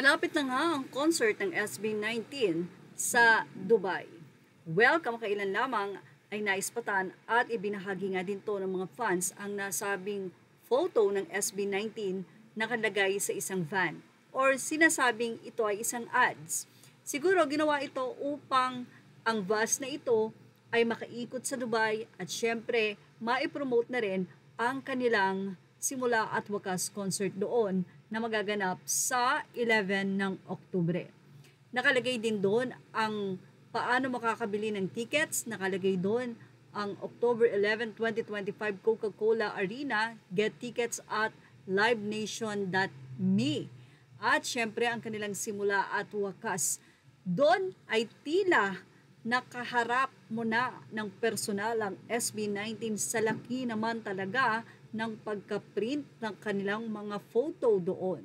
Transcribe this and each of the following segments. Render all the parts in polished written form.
Malapit na nga ang concert ng SB19 sa Dubai. Well, kamakailan lamang ay naispatan at ibinahagi nga din to ng mga fans ang nasabing photo ng SB19 nakalagay sa isang van or sinasabing ito ay isang ads. Siguro ginawa ito upang ang bus na ito ay makaikot sa Dubai at syempre maipromote na rin ang kanilang simula at wakas concert doon na magaganap sa 11 ng Oktubre. Nakalagay din doon ang paano makakabili ng tickets. Nakalagay doon ang October 11, 2025 Coca-Cola Arena. Get tickets at livenation.me. At syempre ang kanilang simula at wakas. Doon ay tila nakaharap mo na ng personal ang SB19 sa laki naman talaga ng pagka-print ng kanilang mga photo doon.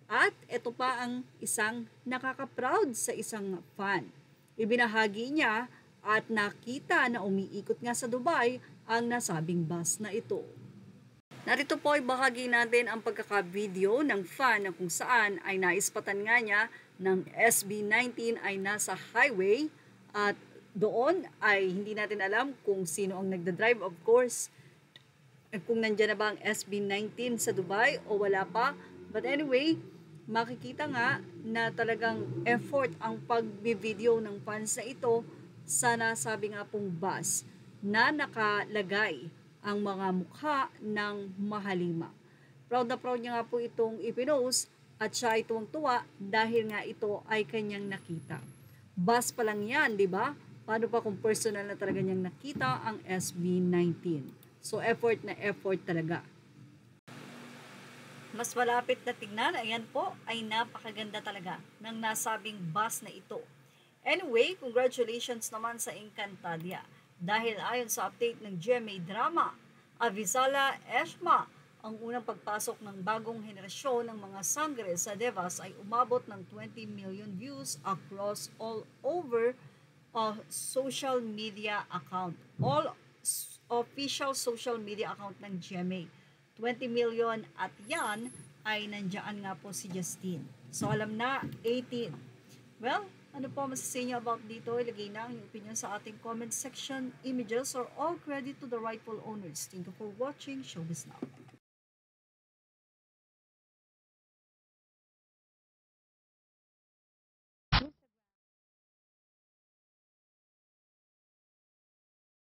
At ito pa ang isang nakaka-proud sa isang fan. Ibinahagi niya at nakita na umiikot nga sa Dubai ang nasabing bus na ito. Narito po ay bahagi natin ang pagkaka-video ng fan na kung saan ay naispatan nga niya ng SB19 ay nasa highway at doon ay hindi natin alam kung sino ang nagdadrive, of course, kung nandyan na ba ang SB19 sa Dubai o wala pa. But anyway, makikita nga na talagang effort ang pag-video ng fans na ito sa nasabi nga pong bus na nakalagay ang mga mukha ng Mahalima. Proud na proud niya nga po itong ipinost at siya ay tuwang-tuwa dahil nga ito ay kanyang nakita. Bus pa lang yan, di ba? Paano pa kung personal na talaga niyang nakita ang SB19? So, effort na effort talaga. Mas malapit na tignan, ayan po, ay napakaganda talaga ng nasabing bus na ito. Anyway, congratulations naman sa Encantadia. Dahil ayon sa update ng GMA Drama, Avisala Eshma, ang unang pagpasok ng bagong henerasyon ng mga sangre sa Devas ay umabot ng 20 million views across all over social media account. All official social media account ng GMA. 20 million at yan ay nandiyan nga po si Justine. So alam na, 18. Well, ano po masasabi niyo about dito? Ilagay na ang opinion sa ating comment section, images, or all credit to the rightful owners. Thank you for watching. Showbiz Now.